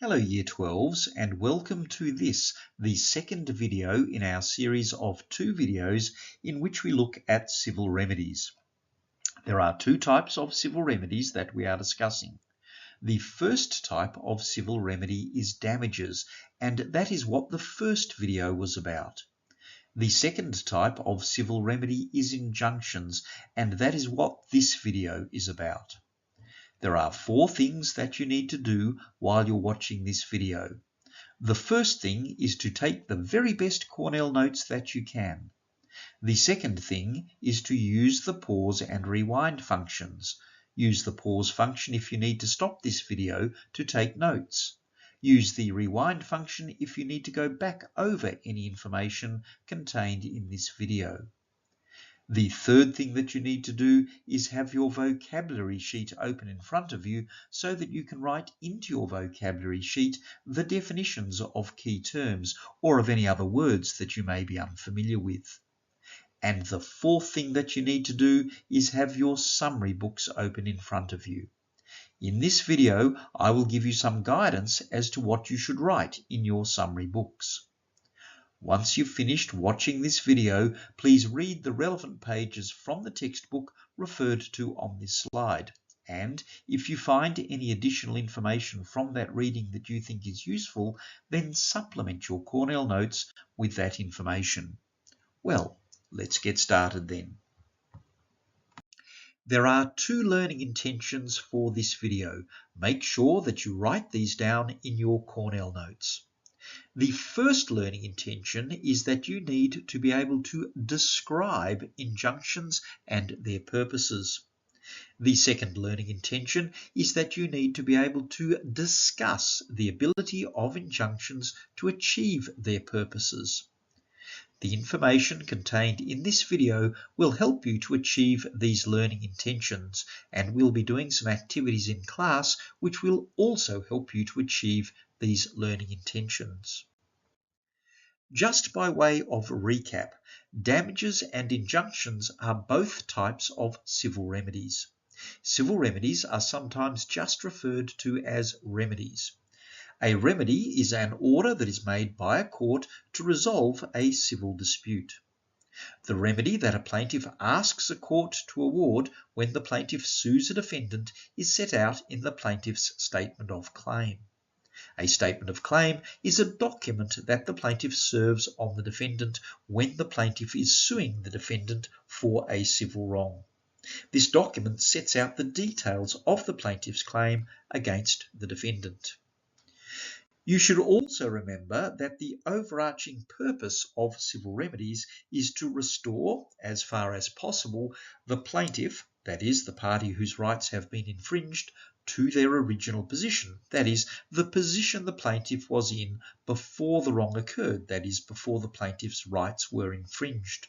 Hello Year 12s and welcome to this, the second video in our series of 2 videos in which we look at civil remedies. There are 2 types of civil remedies that we are discussing. The first type of civil remedy is damages, and that is what the first video was about. The second type of civil remedy is injunctions, and that is what this video is about. There are 4 things that you need to do while you're watching this video. The first thing is to take the very best Cornell notes that you can. The second thing is to use the pause and rewind functions. Use the pause function if you need to stop this video to take notes. Use the rewind function if you need to go back over any information contained in this video. The third thing that you need to do is have your vocabulary sheet open in front of you so that you can write into your vocabulary sheet the definitions of key terms or of any other words that you may be unfamiliar with. And the fourth thing that you need to do is have your summary books open in front of you. In this video, I will give you some guidance as to what you should write in your summary books. Once you've finished watching this video, please read the relevant pages from the textbook referred to on this slide. And if you find any additional information from that reading that you think is useful, then supplement your Cornell notes with that information. Well, let's get started then. There are 2 learning intentions for this video. Make sure that you write these down in your Cornell notes. The first learning intention is that you need to be able to describe injunctions and their purposes. The second learning intention is that you need to be able to discuss the ability of injunctions to achieve their purposes. The information contained in this video will help you to achieve these learning intentions, and we'll be doing some activities in class which will also help you to achieve these learning intentions. Just by way of recap, damages and injunctions are both types of civil remedies. Civil remedies are sometimes just referred to as remedies. A remedy is an order that is made by a court to resolve a civil dispute. The remedy that a plaintiff asks a court to award when the plaintiff sues a defendant is set out in the plaintiff's statement of claim. A statement of claim is a document that the plaintiff serves on the defendant when the plaintiff is suing the defendant for a civil wrong. This document sets out the details of the plaintiff's claim against the defendant. You should also remember that the overarching purpose of civil remedies is to restore, as far as possible, the plaintiff, that is, the party whose rights have been infringed, to their original position, that is, the position the plaintiff was in before the wrong occurred, that is, before the plaintiff's rights were infringed.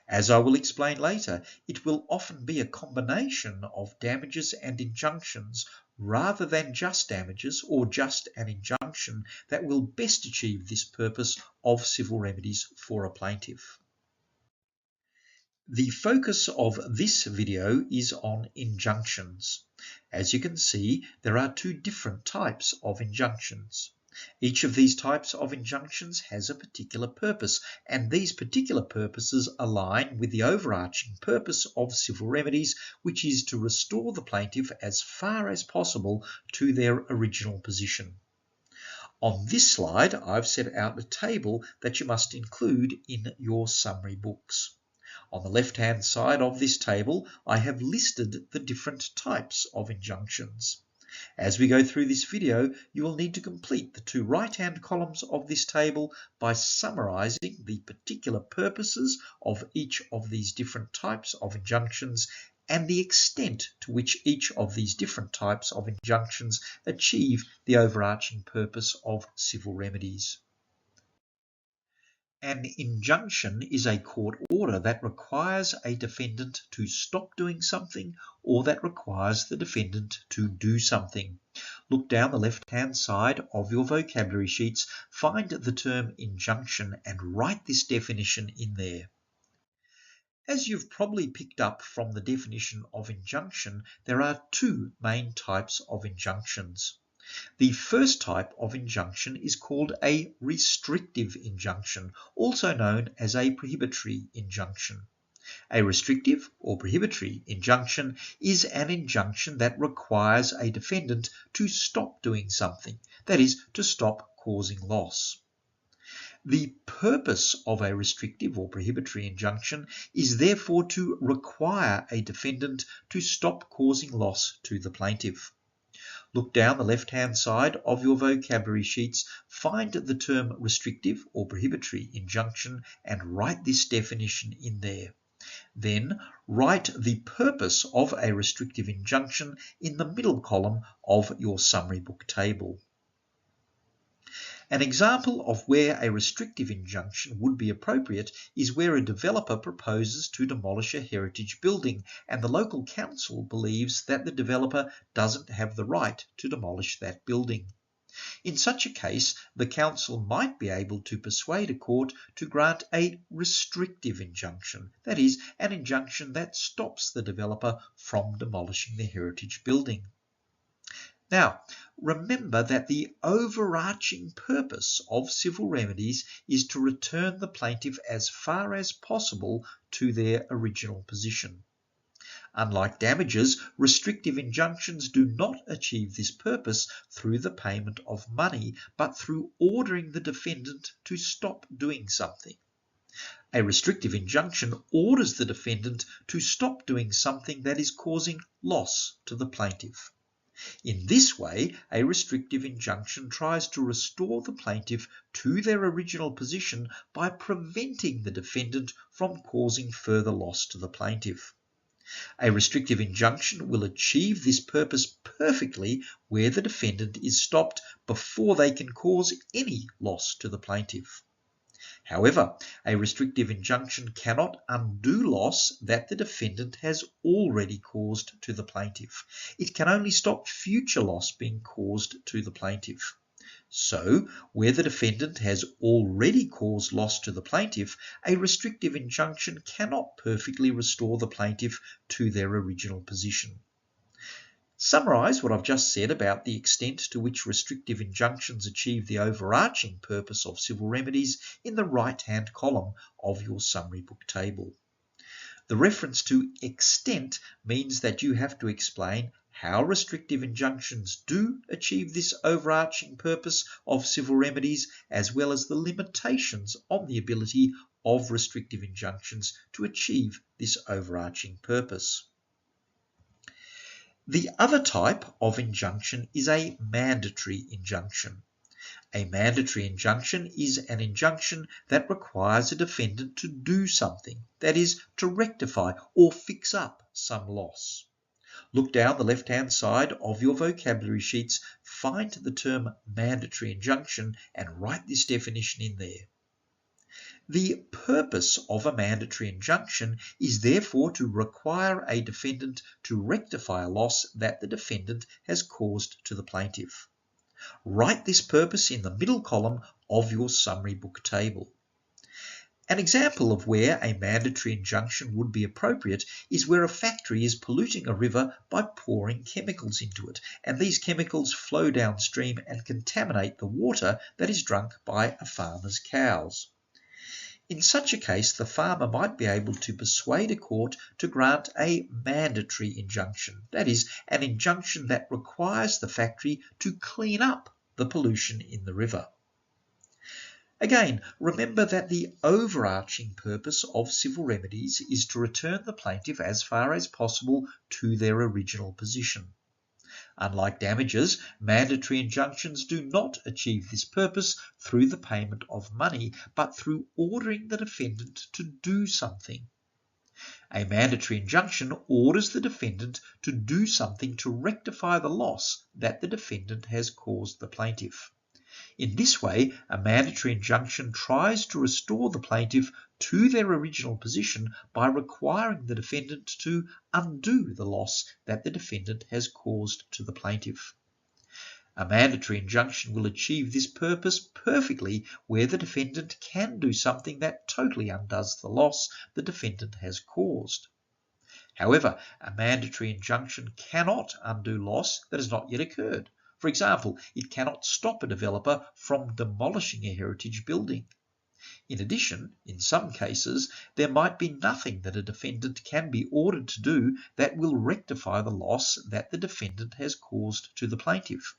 As I will explain later, it will often be a combination of damages and injunctions rather than just damages or just an injunction that will best achieve this purpose of civil remedies for a plaintiff. The focus of this video is on injunctions. As you can see, there are 2 different types of injunctions. Each of these types of injunctions has a particular purpose, and these particular purposes align with the overarching purpose of civil remedies, which is to restore the plaintiff as far as possible to their original position. On this slide, I've set out a table that you must include in your summary books. On the left-hand side of this table, I have listed the different types of injunctions. As we go through this video, you will need to complete the 2 right-hand columns of this table by summarizing the particular purposes of each of these different types of injunctions and the extent to which each of these different types of injunctions achieve the overarching purpose of civil remedies. An injunction is a court order that requires a defendant to stop doing something or that requires the defendant to do something. Look down the left-hand side of your vocabulary sheets, find the term injunction and write this definition in there. As you've probably picked up from the definition of injunction, there are 2 main types of injunctions. The first type of injunction is called a restrictive injunction, also known as a prohibitory injunction. A restrictive or prohibitory injunction is an injunction that requires a defendant to stop doing something, that is, to stop causing loss. The purpose of a restrictive or prohibitory injunction is therefore to require a defendant to stop causing loss to the plaintiff. Look down the left-hand side of your vocabulary sheets, find the term restrictive or prohibitory injunction and write this definition in there. Then write the purpose of a restrictive injunction in the middle column of your summary book table. An example of where a restrictive injunction would be appropriate is where a developer proposes to demolish a heritage building and the local council believes that the developer doesn't have the right to demolish that building. In such a case, the council might be able to persuade a court to grant a restrictive injunction, that is, an injunction that stops the developer from demolishing the heritage building. Now, remember that the overarching purpose of civil remedies is to return the plaintiff as far as possible to their original position. Unlike damages, restrictive injunctions do not achieve this purpose through the payment of money, but through ordering the defendant to stop doing something. A restrictive injunction orders the defendant to stop doing something that is causing loss to the plaintiff. In this way, a restrictive injunction tries to restore the plaintiff to their original position by preventing the defendant from causing further loss to the plaintiff. A restrictive injunction will achieve this purpose perfectly where the defendant is stopped before they can cause any loss to the plaintiff. However, a restrictive injunction cannot undo loss that the defendant has already caused to the plaintiff. It can only stop future loss being caused to the plaintiff. So, where the defendant has already caused loss to the plaintiff, a restrictive injunction cannot perfectly restore the plaintiff to their original position. Summarize what I've just said about the extent to which restrictive injunctions achieve the overarching purpose of civil remedies in the right-hand column of your summary book table. The reference to extent means that you have to explain how restrictive injunctions do achieve this overarching purpose of civil remedies, as well as the limitations on the ability of restrictive injunctions to achieve this overarching purpose. The other type of injunction is a mandatory injunction. A mandatory injunction is an injunction that requires a defendant to do something, that is, to rectify or fix up some loss. Look down the left-hand side of your vocabulary sheets, find the term mandatory injunction and write this definition in there. The purpose of a mandatory injunction is therefore to require a defendant to rectify a loss that the defendant has caused to the plaintiff. Write this purpose in the middle column of your summary book table. An example of where a mandatory injunction would be appropriate is where a factory is polluting a river by pouring chemicals into it, and these chemicals flow downstream and contaminate the water that is drunk by a farmer's cows. In such a case, the farmer might be able to persuade a court to grant a mandatory injunction, that is, an injunction that requires the factory to clean up the pollution in the river. Again, remember that the overarching purpose of civil remedies is to return the plaintiff as far as possible to their original position. Unlike damages, mandatory injunctions do not achieve this purpose through the payment of money, but through ordering the defendant to do something. A mandatory injunction orders the defendant to do something to rectify the loss that the defendant has caused the plaintiff. In this way, a mandatory injunction tries to restore the plaintiff to their original position by requiring the defendant to undo the loss that the defendant has caused to the plaintiff. A mandatory injunction will achieve this purpose perfectly where the defendant can do something that totally undoes the loss the defendant has caused. However, a mandatory injunction cannot undo loss that has not yet occurred. For example, it cannot stop a developer from demolishing a heritage building. In addition, in some cases, there might be nothing that a defendant can be ordered to do that will rectify the loss that the defendant has caused to the plaintiff.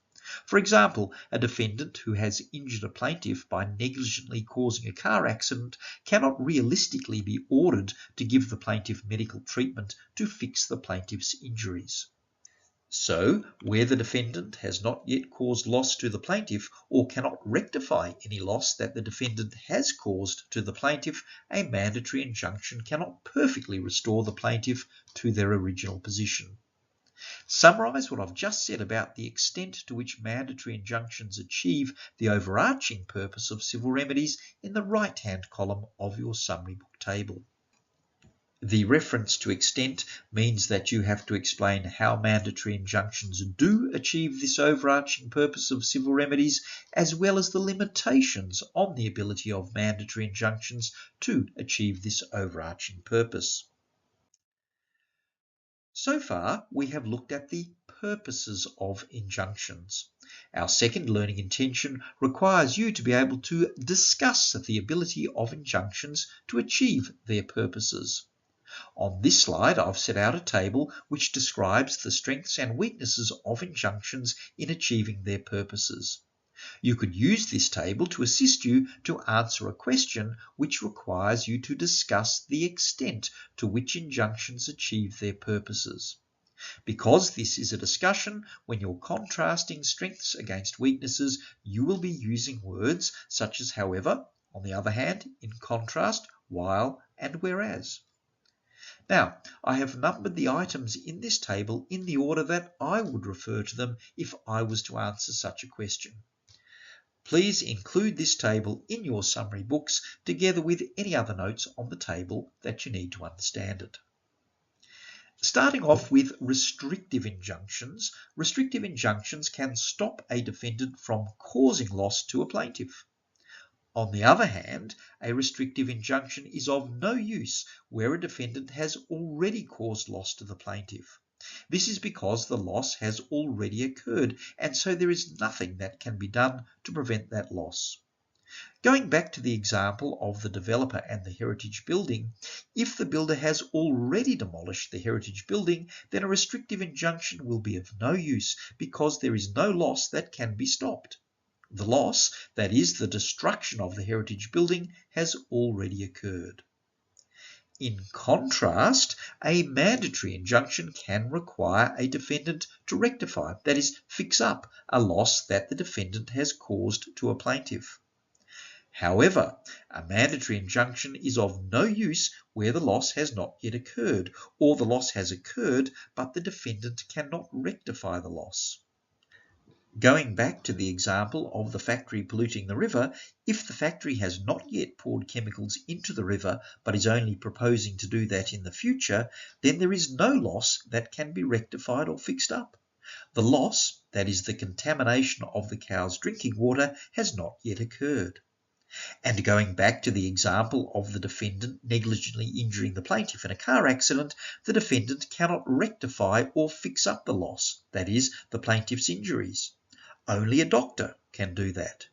For example, a defendant who has injured a plaintiff by negligently causing a car accident cannot realistically be ordered to give the plaintiff medical treatment to fix the plaintiff's injuries. So, where the defendant has not yet caused loss to the plaintiff or cannot rectify any loss that the defendant has caused to the plaintiff, a mandatory injunction cannot perfectly restore the plaintiff to their original position. Summarize what I've just said about the extent to which mandatory injunctions achieve the overarching purpose of civil remedies in the right-hand column of your summary book table. The reference to extent means that you have to explain how mandatory injunctions do achieve this overarching purpose of civil remedies, as well as the limitations on the ability of mandatory injunctions to achieve this overarching purpose. So far, we have looked at the purposes of injunctions. Our second learning intention requires you to be able to discuss the ability of injunctions to achieve their purposes. On this slide, I've set out a table which describes the strengths and weaknesses of injunctions in achieving their purposes. You could use this table to assist you to answer a question which requires you to discuss the extent to which injunctions achieve their purposes. Because this is a discussion, when you're contrasting strengths against weaknesses, you will be using words such as however, on the other hand, in contrast, while, and whereas. Now, I have numbered the items in this table in the order that I would refer to them if I was to answer such a question. Please include this table in your summary books together with any other notes on the table that you need to understand it. Starting off with restrictive injunctions can stop a defendant from causing loss to a plaintiff. On the other hand, a restrictive injunction is of no use where a defendant has already caused loss to the plaintiff. This is because the loss has already occurred, and so there is nothing that can be done to prevent that loss. Going back to the example of the developer and the heritage building, if the builder has already demolished the heritage building, then a restrictive injunction will be of no use because there is no loss that can be stopped. The loss, that is, the destruction of the heritage building, has already occurred. In contrast, a mandatory injunction can require a defendant to rectify, that is, fix up, a loss that the defendant has caused to a plaintiff. However, a mandatory injunction is of no use where the loss has not yet occurred, or the loss has occurred but the defendant cannot rectify the loss. Going back to the example of the factory polluting the river, if the factory has not yet poured chemicals into the river but is only proposing to do that in the future, then there is no loss that can be rectified or fixed up. The loss, that is the contamination of the cow's drinking water, has not yet occurred. And going back to the example of the defendant negligently injuring the plaintiff in a car accident, the defendant cannot rectify or fix up the loss, that is, the plaintiff's injuries. Only a doctor can do that.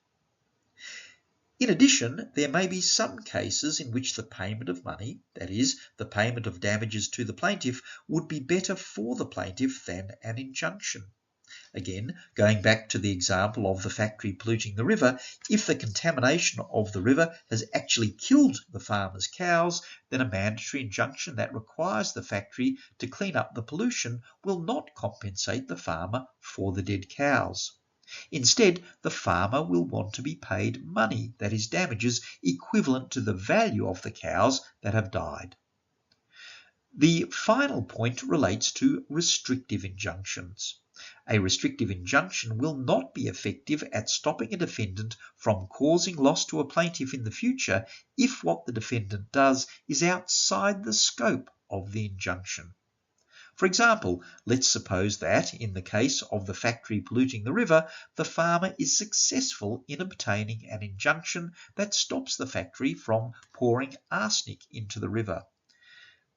In addition, there may be some cases in which the payment of money, that is, the payment of damages to the plaintiff, would be better for the plaintiff than an injunction. Again, going back to the example of the factory polluting the river, if the contamination of the river has actually killed the farmer's cows, then a mandatory injunction that requires the factory to clean up the pollution will not compensate the farmer for the dead cows. Instead, the farmer will want to be paid money, that is, damages equivalent to the value of the cows that have died. The final point relates to restrictive injunctions. A restrictive injunction will not be effective at stopping a defendant from causing loss to a plaintiff in the future if what the defendant does is outside the scope of the injunction. For example, let's suppose that, in the case of the factory polluting the river, the farmer is successful in obtaining an injunction that stops the factory from pouring arsenic into the river.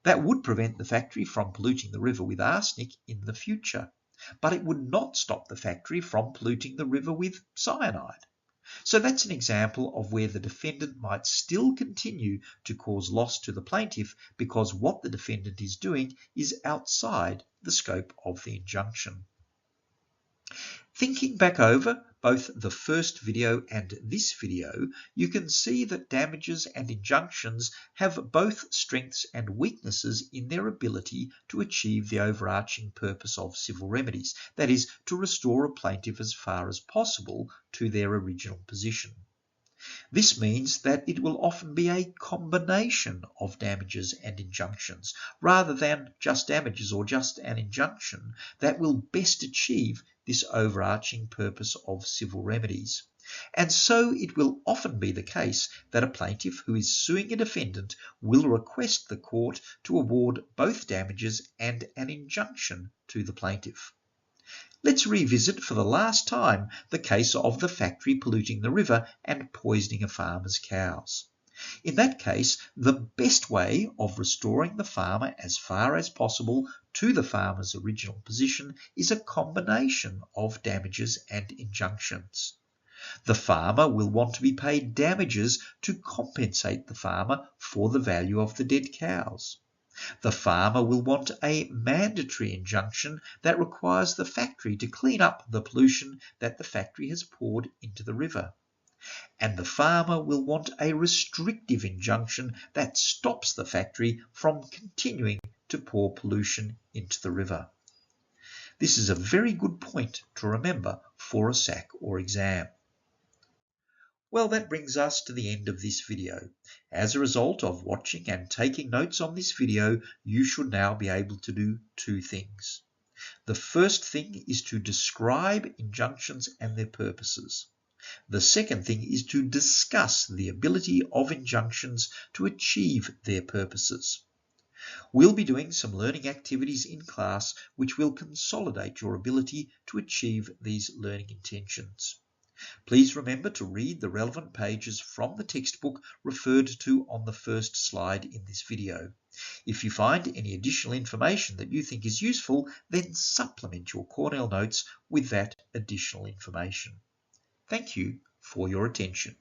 That would prevent the factory from polluting the river with arsenic in the future. but it would not stop the factory from polluting the river with cyanide. So that's an example of where the defendant might still continue to cause loss to the plaintiff because what the defendant is doing is outside the scope of the injunction. Thinking back over both the first video and this video, you can see that damages and injunctions have both strengths and weaknesses in their ability to achieve the overarching purpose of civil remedies, that is, to restore a plaintiff as far as possible to their original position. This means that it will often be a combination of damages and injunctions, rather than just damages or just an injunction, that will best achieve this overarching purpose of civil remedies. And so it will often be the case that a plaintiff who is suing a defendant will request the court to award both damages and an injunction to the plaintiff. Let's revisit for the last time the case of the factory polluting the river and poisoning a farmer's cows. In that case, the best way of restoring the farmer as far as possible to the farmer's original position is a combination of damages and injunctions. The farmer will want to be paid damages to compensate the farmer for the value of the dead cows. The farmer will want a mandatory injunction that requires the factory to clean up the pollution that the factory has poured into the river. And the farmer will want a restrictive injunction that stops the factory from continuing to pour pollution into the river. This is a very good point to remember for a SAC or exam. Well, that brings us to the end of this video. As a result of watching and taking notes on this video, you should now be able to do two things. The first thing is to describe injunctions and their purposes. The second thing is to discuss the ability of injunctions to achieve their purposes. We'll be doing some learning activities in class which will consolidate your ability to achieve these learning intentions. Please remember to read the relevant pages from the textbook referred to on the first slide in this video. If you find any additional information that you think is useful, then supplement your Cornell notes with that additional information. Thank you for your attention.